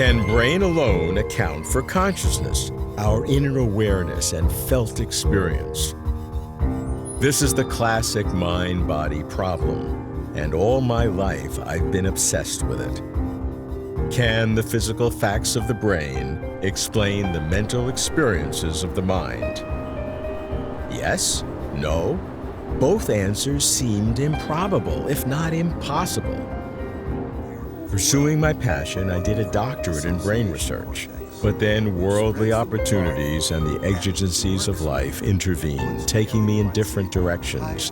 Can brain alone account for consciousness, our inner awareness and felt experience? This is the classic mind-body problem, and all my life I've been obsessed with it. Can the physical facts of the brain explain the mental experiences of the mind? Yes? No? Both answers seemed improbable, if not impossible. Pursuing my passion, I did a doctorate in brain research. But then worldly opportunities and the exigencies of life intervened, taking me in different directions.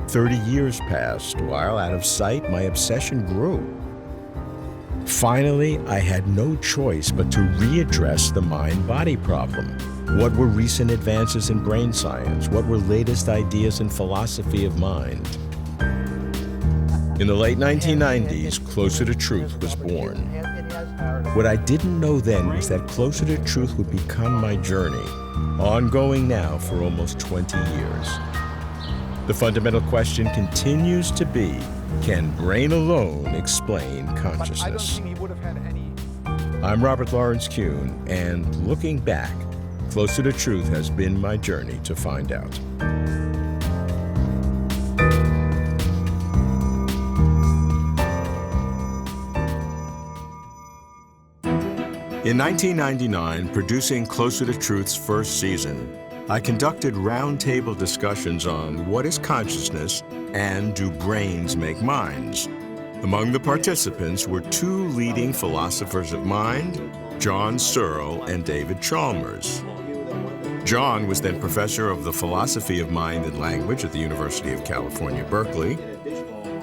30 years passed. While out of sight, my obsession grew. Finally, I had no choice but to readdress the mind-body problem. What were recent advances in brain science? What were latest ideas in philosophy of mind? In the late 1990s, Closer to Truth was born. What I didn't know then was that Closer to Truth would become my journey, ongoing now for almost 20 years. The fundamental question continues to be, can brain alone explain consciousness? I'm Robert Lawrence Kuhn, and looking back, Closer to Truth has been my journey to find out. In 1999, producing Closer to Truth's first season, I conducted roundtable discussions on what is consciousness and do brains make minds. Among the participants were two leading philosophers of mind, John Searle and David Chalmers. John was then professor of the philosophy of mind and language at the University of California, Berkeley.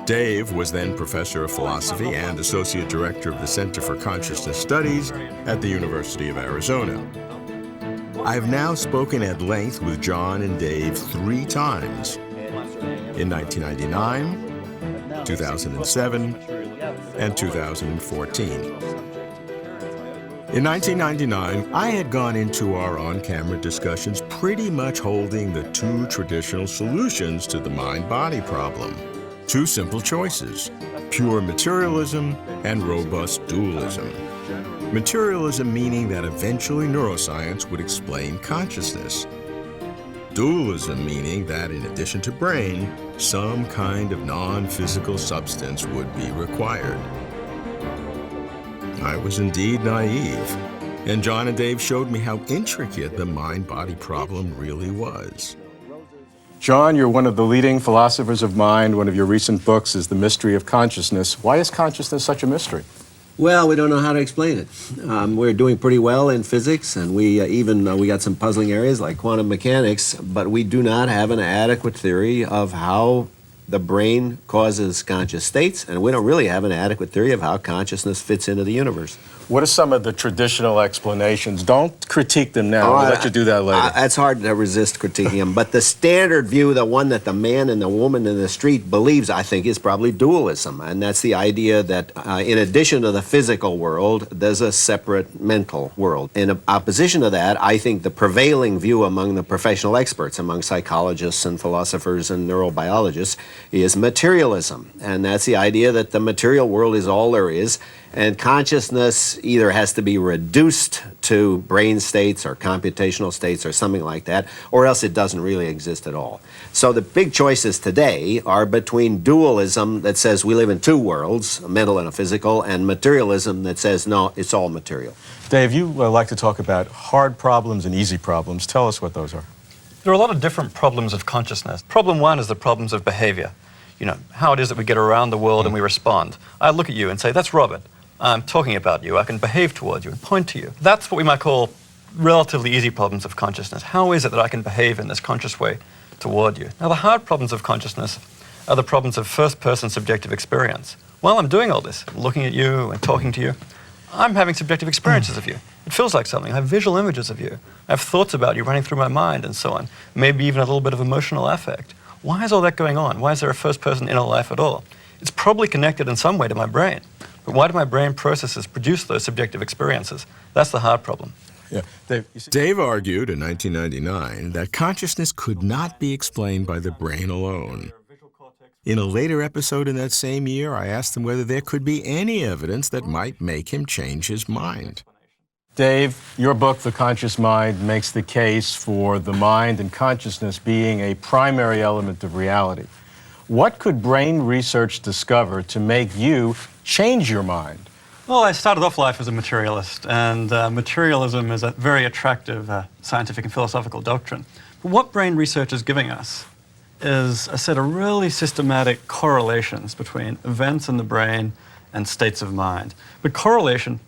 Dave was then professor of philosophy and associate director of the Center for Consciousness Studies at the University of Arizona. I have now spoken at length with John and Dave 3 times, in 1999, 2007, and 2014. In 1999, I had gone into our on-camera discussions pretty much holding the 2 traditional solutions to the mind-body problem. 2 simple choices, pure materialism and robust dualism. Materialism meaning that eventually neuroscience would explain consciousness. Dualism meaning that in addition to brain, some kind of non-physical substance would be required. I was indeed naive, and John and Dave showed me how intricate the mind-body problem really was. John, you're one of the leading philosophers of mind. One of your recent books is The Mystery of Consciousness. Why is consciousness such a mystery? Well, we don't know how to explain it. We're doing pretty well in physics, and we got some puzzling areas like quantum mechanics, but we do not have an adequate theory of how the brain causes conscious states, and we don't really have an adequate theory of how consciousness fits into the universe. What are some of the traditional explanations? Don't critique them now. We'll let you do that later. It's hard to resist critiquing them, but the standard view, the one that the man and the woman in the street believes, I think, is probably dualism, and that's the idea that in addition to the physical world, there's a separate mental world. In opposition to that, I think the prevailing view among the professional experts, among psychologists and philosophers and neurobiologists, is materialism, and that's the idea that the material world is all there is, and consciousness either has to be reduced to brain states or computational states or something like that, or else it doesn't really exist at all. So the big choices today are between dualism that says we live in 2 worlds, a mental and a physical, and materialism that says no, it's all material. Dave, you like to talk about hard problems and easy problems. Tell us what those are. There are a lot of different problems of consciousness. Problem 1 is the problems of behavior. You know, how it is that we get around the world and we respond. I look at you and say, that's Robert. I'm talking about you. I can behave towards you and point to you. That's what we might call relatively easy problems of consciousness. How is it that I can behave in this conscious way toward you? Now, the hard problems of consciousness are the problems of first-person subjective experience. While I'm doing all this, looking at you and talking to you, I'm having subjective experiences of you. It feels like something. I have visual images of you. I have thoughts about you running through my mind and so on. Maybe even a little bit of emotional affect. Why is all that going on? Why is there a first-person inner life at all? It's probably connected in some way to my brain. But why do my brain processes produce those subjective experiences? That's the hard problem. Yeah. Dave argued in 1999 that consciousness could not be explained by the brain alone. In a later episode in that same year, I asked him whether there could be any evidence that might make him change his mind. Dave, your book, The Conscious Mind, makes the case for the mind and consciousness being a primary element of reality. What could brain research discover to make you change your mind? Well, I started off life as a materialist, and materialism is a very attractive scientific and philosophical doctrine. But what brain research is giving us is a set of really systematic correlations between events in the brain and states of mind. But correlation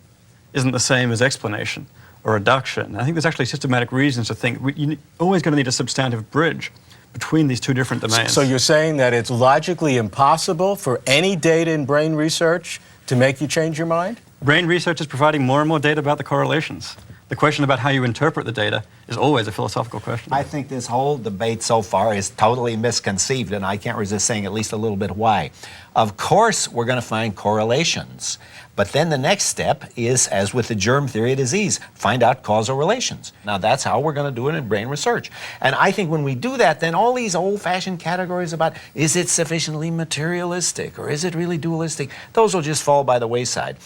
isn't the same as explanation or reduction. I think there's actually systematic reasons to think you're always going to need a substantive bridge between these two different domains. So you're saying that it's logically impossible for any data in brain research to make you change your mind? Brain research is providing more and more data about the correlations. The question about how you interpret the data is always a philosophical question. I think this whole debate so far is totally misconceived, and I can't resist saying at least a little bit why. Of course, we're going to find correlations. But then the next step is, as with the germ theory of disease, find out causal relations. Now, that's how we're going to do it in brain research. And I think when we do that, then all these old-fashioned categories about is it sufficiently materialistic or is it really dualistic, those will just fall by the wayside.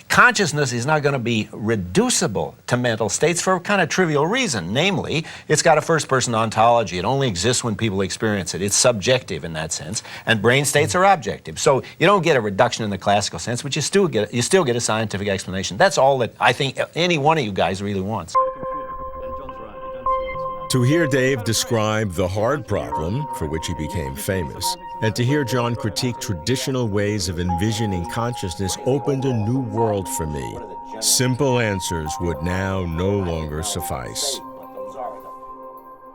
Consciousness is not going to be reducible to mental states for a kind of trivial reason. Namely, it's got a first-person ontology. It only exists when people experience it. It's subjective in that sense, and brain states are objective. So you don't get a reduction in the classical sense, but you still get a scientific explanation. That's all that I think any one of you guys really wants. To hear Dave describe the hard problem for which he became famous, and to hear John critique traditional ways of envisioning consciousness opened a new world for me. Simple answers would now no longer suffice.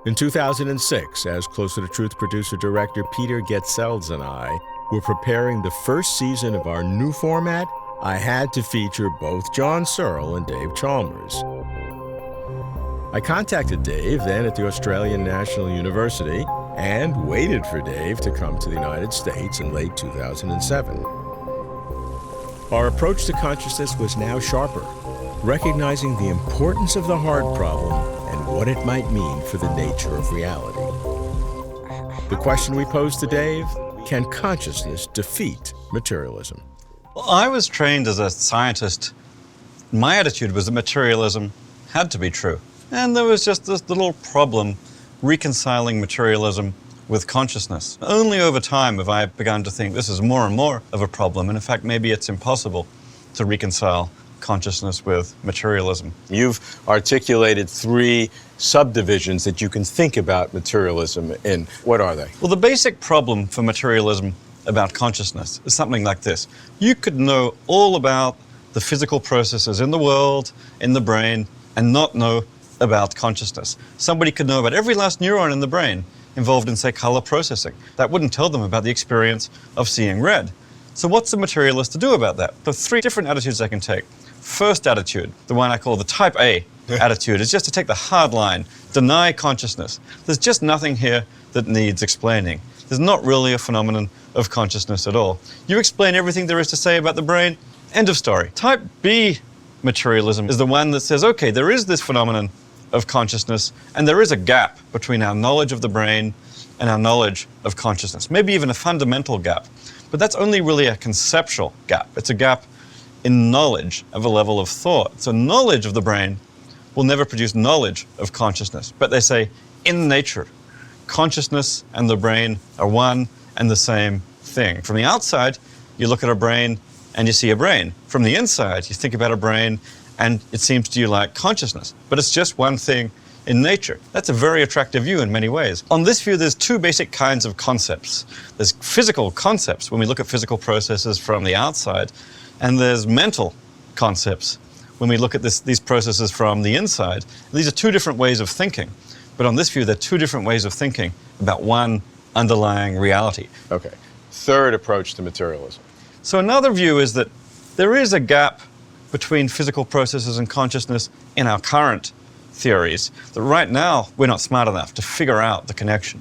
In 2006, as Closer to Truth producer-director Peter Getzels and I were preparing the first season of our new format, I had to feature both John Searle and Dave Chalmers. I contacted Dave, then at the Australian National University, and waited for Dave to come to the United States in late 2007. Our approach to consciousness was now sharper, recognizing the importance of the hard problem and what it might mean for the nature of reality. The question we posed to Dave, can consciousness defeat materialism? Well, I was trained as a scientist. My attitude was that materialism had to be true. And there was just this little problem reconciling materialism with consciousness. Only over time have I begun to think this is more and more of a problem, and in fact maybe it's impossible to reconcile consciousness with materialism. You've articulated 3 subdivisions that you can think about materialism in. What are they? Well, the basic problem for materialism about consciousness is something like this. You could know all about the physical processes in the world, in the brain, and not know about consciousness. Somebody could know about every last neuron in the brain involved in, say, color processing. That wouldn't tell them about the experience of seeing red. So what's the materialist to do about that? There are 3 different attitudes I can take. First attitude, the one I call the type A attitude, is just to take the hard line, deny consciousness. There's just nothing here that needs explaining. There's not really a phenomenon of consciousness at all. You explain everything there is to say about the brain, end of story. Type B materialism is the one that says, okay, there is this phenomenon of consciousness, and there is a gap between our knowledge of the brain and our knowledge of consciousness, maybe even a fundamental gap. But that's only really a conceptual gap. It's a gap in knowledge of a level of thought. So knowledge of the brain will never produce knowledge of consciousness. But they say, in nature, consciousness and the brain are one and the same thing. From the outside, you look at a brain and you see a brain. From the inside, you think about a brain and it seems to you like consciousness. But it's just one thing in nature. That's a very attractive view in many ways. On this view, there's 2 basic kinds of concepts. There's physical concepts when we look at physical processes from the outside, and there's mental concepts when we look at these processes from the inside. These are 2 different ways of thinking. But on this view, they're 2 different ways of thinking about one underlying reality. Okay. Third approach to materialism. So another view is that there is a gap between physical processes and consciousness in our current theories, that right now we're not smart enough to figure out the connection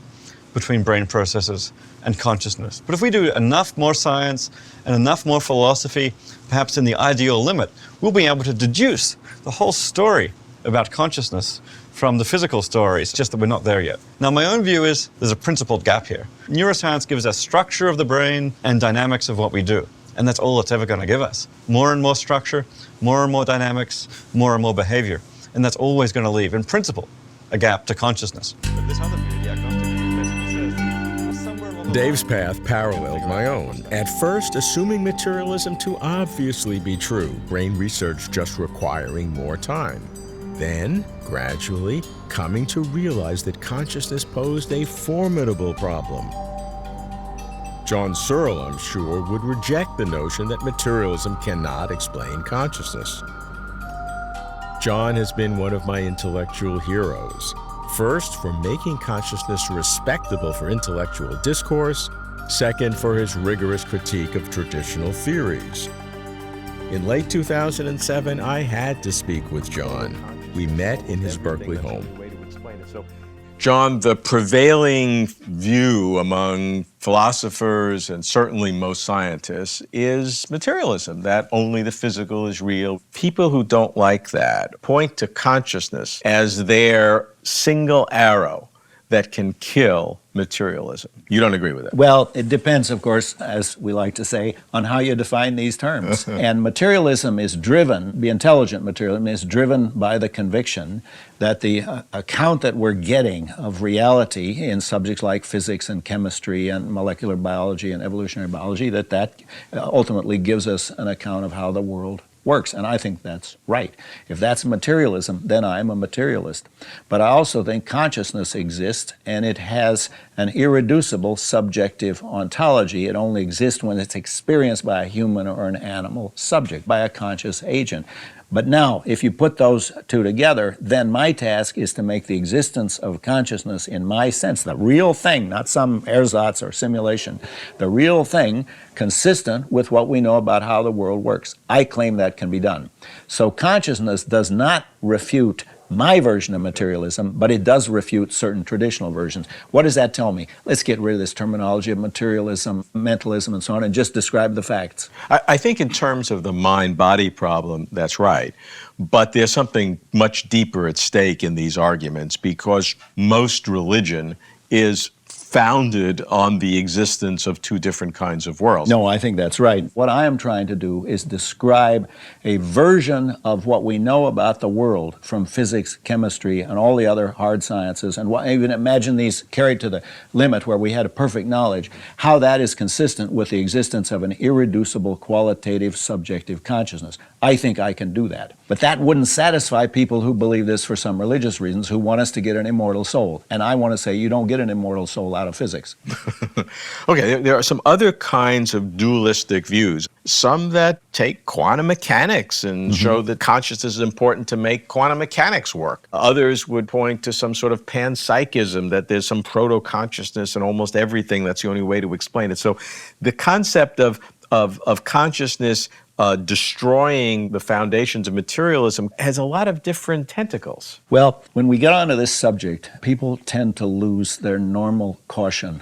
between brain processes and consciousness. But if we do enough more science and enough more philosophy, perhaps in the ideal limit, we'll be able to deduce the whole story about consciousness from the physical story. It's just that we're not there yet. Now, my own view is there's a principled gap here. Neuroscience gives us structure of the brain and dynamics of what we do. And that's all it's ever going to give us. More and more structure, more and more dynamics, more and more behavior. And that's always going to leave, in principle, a gap to consciousness. But this other view, the agnostic view, basically says that somewhere along the Dave's path paralleled my own. At first, assuming materialism to obviously be true, brain research just requiring more time. Then, gradually, coming to realize that consciousness posed a formidable problem. John Searle, I'm sure, would reject the notion that materialism cannot explain consciousness. John has been one of my intellectual heroes. First, for making consciousness respectable for intellectual discourse. Second, for his rigorous critique of traditional theories. In late 2007, I had to speak with John. We met in his Berkeley home. John, the prevailing view among philosophers and certainly most scientists is materialism, that only the physical is real. People who don't like that point to consciousness as their single arrow that can kill materialism. You don't agree with that? Well, it depends, of course, as we like to say, on how you define these terms. And materialism is driven, the intelligent materialism is driven by the conviction that the account that we're getting of reality in subjects like physics and chemistry and molecular biology and evolutionary biology, that ultimately gives us an account of how the world works, and I think that's right. If that's materialism, then I'm a materialist. But I also think consciousness exists, and it has an irreducible subjective ontology. It only exists when it's experienced by a human or an animal subject, by a conscious agent. But now, if you put those two together, then my task is to make the existence of consciousness in my sense, the real thing, not some ersatz or simulation, the real thing consistent with what we know about how the world works. I claim that can be done. So consciousness does not refute my version of materialism, but it does refute certain traditional versions. What does that tell me? Let's get rid of this terminology of materialism, mentalism, and so on, and just describe the facts. I think in terms of the mind-body problem, that's right. But there's something much deeper at stake in these arguments, because most religion is founded on the existence of two different kinds of worlds. No, I think that's right. What I am trying to do is describe a version of what we know about the world from physics, chemistry, and all the other hard sciences, and even imagine these carried to the limit where we had a perfect knowledge, how that is consistent with the existence of an irreducible qualitative subjective consciousness. I think I can do that. But that wouldn't satisfy people who believe this for some religious reasons, who want us to get an immortal soul. And I want to say you don't get an immortal soul out of physics. Okay, there are some other kinds of dualistic views. Some that take quantum mechanics and show that consciousness is important to make quantum mechanics work. Others would point to some sort of panpsychism, that there's some proto-consciousness in almost everything. That's the only way to explain it. So the concept of consciousness destroying the foundations of materialism has a lot of different tentacles. Well, when we get onto this subject, people tend to lose their normal caution.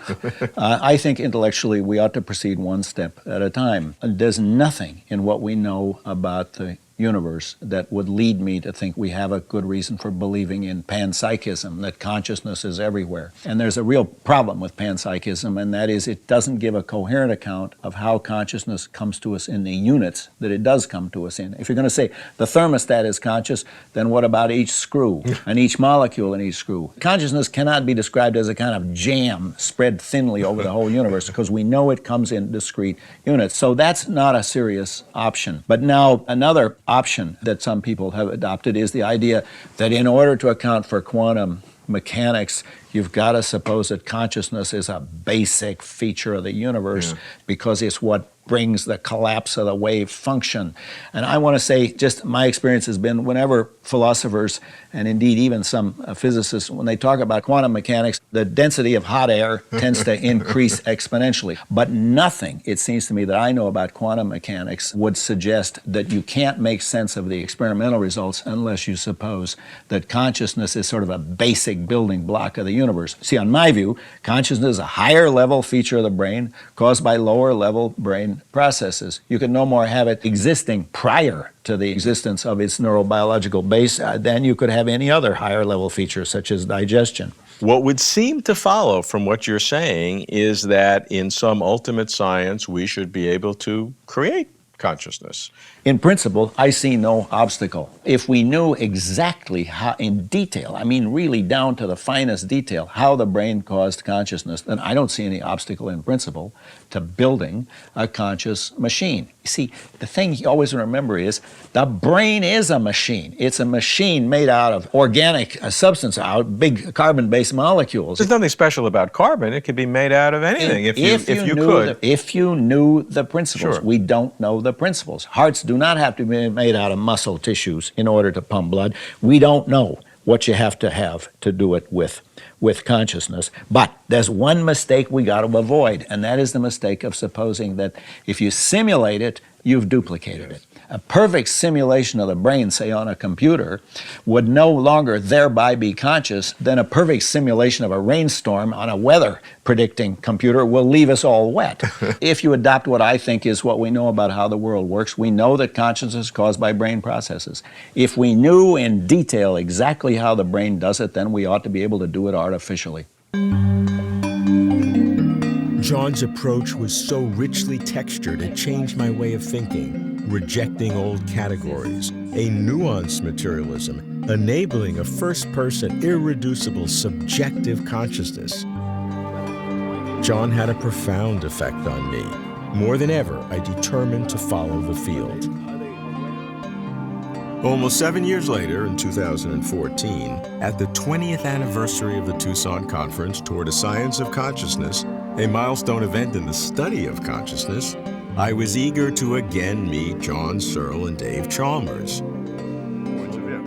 I think intellectually we ought to proceed one step at a time. There's nothing in what we know about the universe that would lead me to think we have a good reason for believing in panpsychism, that consciousness is everywhere. And there's a real problem with panpsychism, and that is it doesn't give a coherent account of how consciousness comes to us in the units that it does come to us in. If you're going to say the thermostat is conscious, then what about each screw and each molecule in each screw? Consciousness cannot be described as a kind of jam spread thinly over the whole universe, because we know it comes in discrete units. So that's not a serious option. But now another option that some people have adopted is the idea that in order to account for quantum mechanics, you've got to suppose that consciousness is a basic feature of the universe because it's what brings the collapse of the wave function. And I want to say, just my experience has been whenever philosophers, and indeed even some physicists, when they talk about quantum mechanics, the density of hot air tends to increase exponentially. But nothing, it seems to me, that I know about quantum mechanics would suggest that you can't make sense of the experimental results unless you suppose that consciousness is sort of a basic building block of the universe. See, on my view, consciousness is a higher level feature of the brain caused by lower level brain brain processes. You can no more have it existing prior to the existence of its neurobiological base than you could have any other higher level feature, such as digestion. What would seem to follow from what you're saying is that in some ultimate science, we should be able to create consciousness. In principle, I see no obstacle. If we knew exactly how, in detail, I mean really down to the finest detail, how the brain caused consciousness, then I don't see any obstacle in principle to building a conscious machine. You see, the thing you always remember is the brain is a machine. It's a machine made out of organic substance, out big carbon-based molecules. There's nothing special about carbon. It could be made out of anything if you could. If you knew the principles. Sure. We don't know the principles. Hearts do not have to be made out of muscle tissues in order to pump blood. We don't know what you have to do it with consciousness. But there's one mistake we got to avoid, and that is the mistake of supposing that if you simulate it, you've duplicated it. A perfect simulation of the brain, say on a computer, would no longer thereby be conscious than a perfect simulation of a rainstorm on a weather predicting computer will leave us all wet. If you adopt what I think is what we know about how the world works, we know that consciousness is caused by brain processes. If we knew in detail exactly how the brain does it, then we ought to be able to do it artificially. John's approach was so richly textured, it changed my way of thinking, rejecting old categories, a nuanced materialism, enabling a first-person, irreducible, subjective consciousness. John had a profound effect on me. More than ever, I determined to follow the field. Almost 7 years later, in 2014, at the 20th anniversary of the Tucson Conference toward a Science of Consciousness, a milestone event in the study of consciousness, I was eager to again meet John Searle and Dave Chalmers.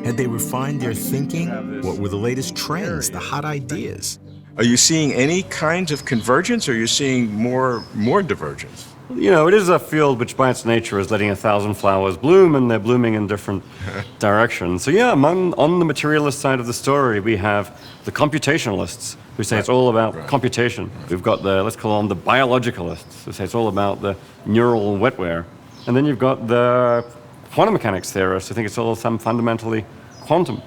Had they refined their thinking? What were the latest trends, the hot ideas? Are you seeing any kinds of convergence, or are you seeing more divergence? You know, it is a field which by its nature is letting 1,000 flowers bloom, and they're blooming in different directions. So yeah, on the materialist side of the story, we have the computationalists who say it's all about computation. We've got let's call them the biologicalists who say it's all about the neural wetware. And then you've got the quantum mechanics theorists who think it's all some fundamentally quantum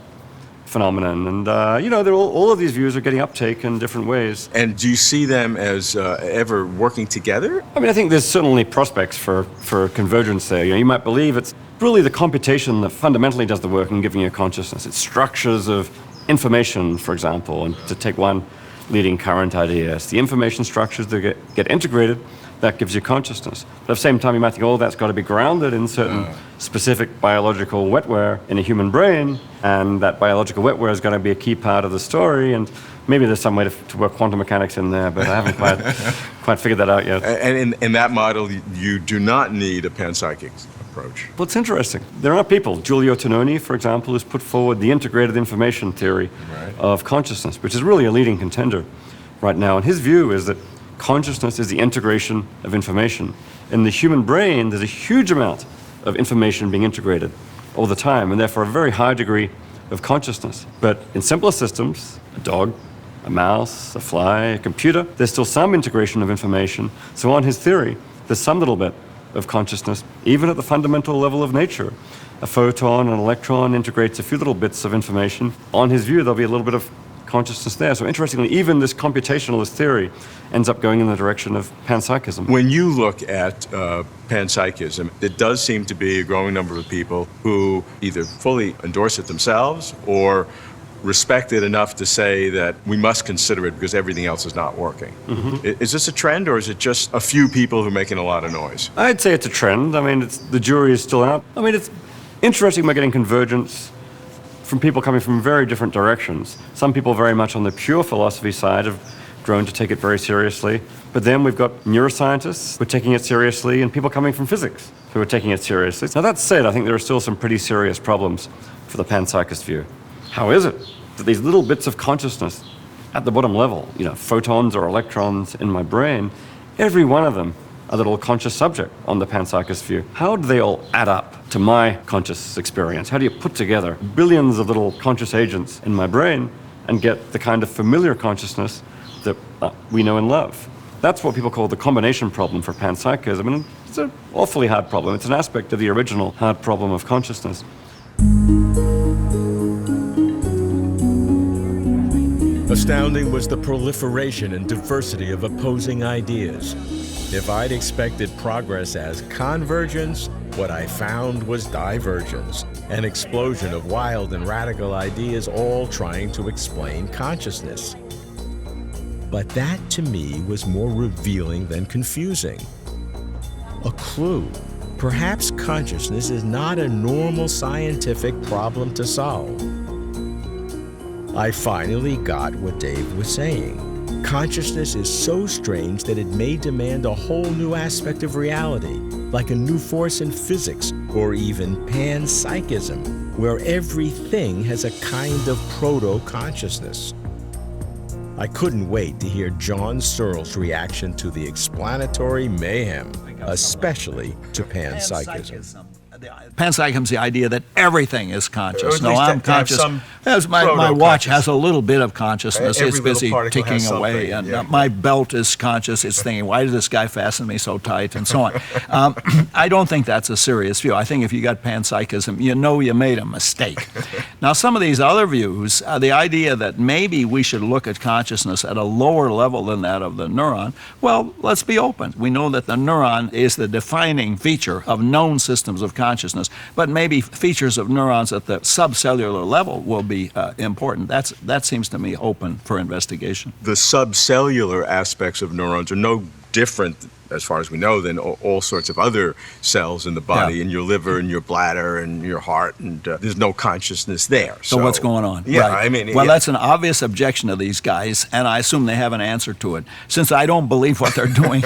phenomenon. And, you know, all of these views are getting uptake in different ways. And do you see them as ever working together? I mean, I think there's certainly prospects for convergence there. You know, you might believe it's really the computation that fundamentally does the work in giving you consciousness. It's structures of information, for example, and to take one leading current idea, it's the information structures that get integrated that gives you consciousness. But at the same time, you might think, oh, that's got to be grounded in certain specific biological wetware in a human brain, and that biological wetware is going to be a key part of the story, and maybe there's some way to work quantum mechanics in there, but I haven't quite figured that out yet. And in that model, you do not need a panpsychic approach. Well, it's interesting. There are people, Giulio Tononi, for example, who's put forward the integrated information theory of consciousness, which is really a leading contender right now. And his view is that consciousness is the integration of information. In the human brain, there's a huge amount of information being integrated all the time, and therefore a very high degree of consciousness. But in simpler systems, a dog, a mouse, a fly, a computer, there's still some integration of information. So on his theory, there's some little bit of consciousness, even at the fundamental level of nature. A photon, an electron integrates a few little bits of information. On his view, there'll be a little bit of consciousness there. So interestingly, even this computationalist theory ends up going in the direction of panpsychism. When you look at panpsychism, it does seem to be a growing number of people who either fully endorse it themselves or respect it enough to say that we must consider it because everything else is not working. Is this a trend, or is it just a few people who are making a lot of noise? I'd say it's a trend. I mean, the jury is still out. I mean, it's interesting we're getting convergence from people coming from very different directions. Some people very much on the pure philosophy side have grown to take it very seriously. But then we've got neuroscientists who are taking it seriously, and people coming from physics who are taking it seriously. Now that said, I think there are still some pretty serious problems for the panpsychist view. How is it that these little bits of consciousness at the bottom level, you know, photons or electrons in my brain, every one of them a little conscious subject on the panpsychist view. How do they all add up to my conscious experience? How do you put together billions of little conscious agents in my brain and get the kind of familiar consciousness that we know and love? That's what people call the combination problem for panpsychism, and it's an awfully hard problem. It's an aspect of the original hard problem of consciousness. Astounding was the proliferation and diversity of opposing ideas. If I'd expected progress as convergence, what I found was divergence, an explosion of wild and radical ideas all trying to explain consciousness. But that, to me, was more revealing than confusing. A clue. Perhaps consciousness is not a normal scientific problem to solve. I finally got what Dave was saying. Consciousness is so strange that it may demand a whole new aspect of reality, like a new force in physics, or even panpsychism, where everything has a kind of proto-consciousness. I couldn't wait to hear John Searle's reaction to the explanatory mayhem, especially to panpsychism. Panpsychism is the idea that everything is conscious. Or No, at least I'm to have conscious. some As my watch has a little bit of Every consciousness. It's little busy particle ticking has away. something, And yeah. my belt is conscious. It's thinking, why did this guy fasten me so tight, and so on. I don't think that's a serious view. I think if you got panpsychism, you know you made a mistake. Now, some of these other views, the idea that maybe we should look at consciousness at a lower level than that of the neuron, well, let's be open. We know that the neuron is the defining feature of known systems of consciousness, but maybe features of neurons at the subcellular level will be important. That seems to me open for investigation. The subcellular aspects of neurons are no different, as far as we know, than all sorts of other cells in the body, in your liver and your bladder and your heart, and there's no consciousness there. So what's going on? Yeah, Right. I mean... Well, yeah. that's an obvious objection to these guys, and I assume they have an answer to it. Since I don't believe what they're doing,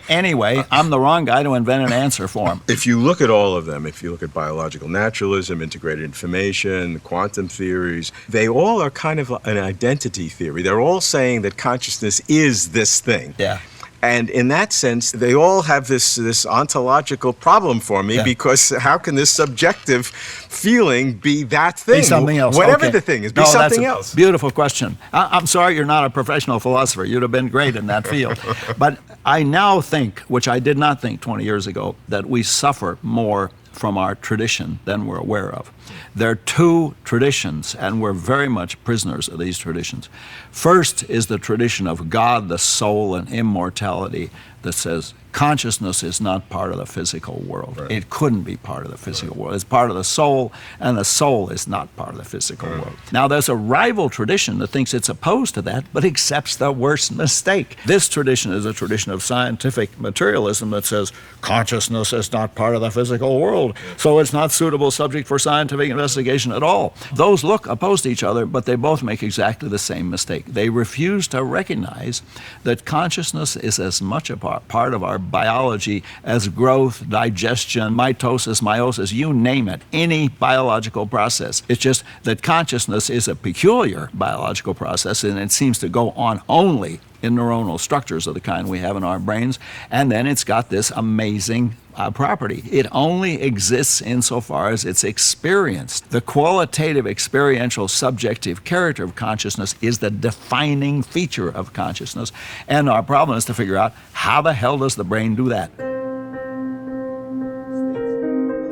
anyway, I'm the wrong guy to invent an answer for them. If you look at all of them, if you look at biological naturalism, integrated information, quantum theories, they all are kind of an identity theory. They're all saying that consciousness is this thing. Yeah. And in that sense, they all have this ontological problem for me, because how can this subjective feeling be that thing? Be something else. Whatever Okay. the thing is, be No, something that's a else. Beautiful question. I'm sorry you're not a professional philosopher. You'd have been great in that field. But I now think, which I did not think 20 years ago, that we suffer more from our tradition than we're aware of. There are two traditions, and we're very much prisoners of these traditions. First is the tradition of God, the soul, and immortality that says consciousness is not part of the physical world. Right. It couldn't be part of the physical world. It's part of the soul, and the soul is not part of the physical world. Now, there's a rival tradition that thinks it's opposed to that, but accepts the worst mistake. This tradition is a tradition of scientific materialism that says consciousness is not part of the physical world, so it's not suitable subject for scientific investigation at all. Those look opposed to each other, but they both make exactly the same mistake. They refuse to recognize that consciousness is as much a part of our biology as growth, digestion, mitosis, meiosis, you name it, any biological process. It's just that consciousness is a peculiar biological process, and it seems to go on only in neuronal structures of the kind we have in our brains, and then it's got this amazing property. It only exists insofar as it's experienced. The qualitative, experiential, subjective character of consciousness is the defining feature of consciousness, and our problem is to figure out how the hell does the brain do that?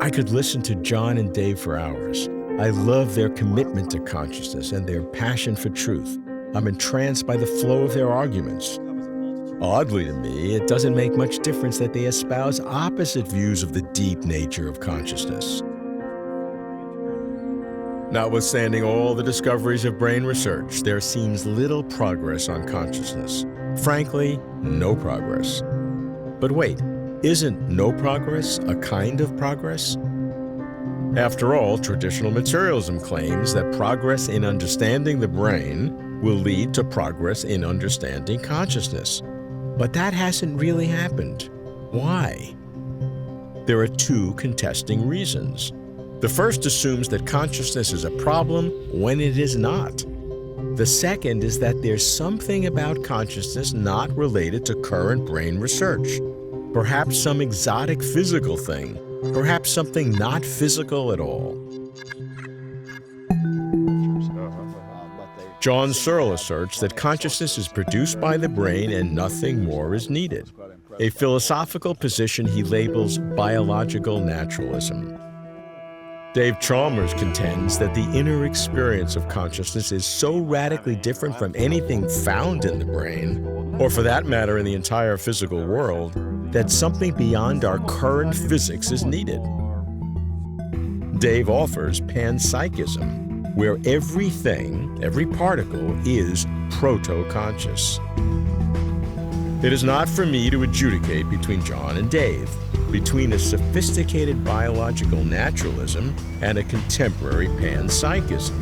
I could listen to John and Dave for hours. I love their commitment to consciousness and their passion for truth. I'm entranced by the flow of their arguments. Oddly to me, it doesn't make much difference that they espouse opposite views of the deep nature of consciousness. Notwithstanding all the discoveries of brain research, there seems little progress on consciousness. Frankly, no progress. But wait, isn't no progress a kind of progress? After all, traditional materialism claims that progress in understanding the brain will lead to progress in understanding consciousness. But that hasn't really happened. Why? There are two contesting reasons. The first assumes that consciousness is a problem when it is not. The second is that there's something about consciousness not related to current brain research. Perhaps some exotic physical thing. Perhaps something not physical at all. John Searle asserts that consciousness is produced by the brain and nothing more is needed, a philosophical position he labels biological naturalism. Dave Chalmers contends that the inner experience of consciousness is so radically different from anything found in the brain, or for that matter in the entire physical world, that something beyond our current physics is needed. Dave offers panpsychism, where everything, every particle, is proto-conscious. It is not for me to adjudicate between John and Dave, between a sophisticated biological naturalism and a contemporary panpsychism.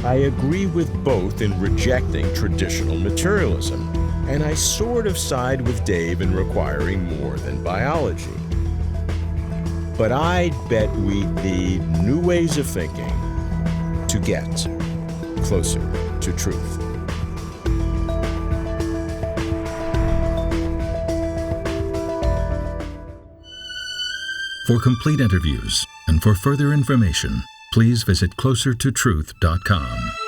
I agree with both in rejecting traditional materialism, and I sort of side with Dave in requiring more than biology. But I'd bet we need new ways of thinking to get closer to truth. For complete interviews and for further information, please visit closertotruth.com.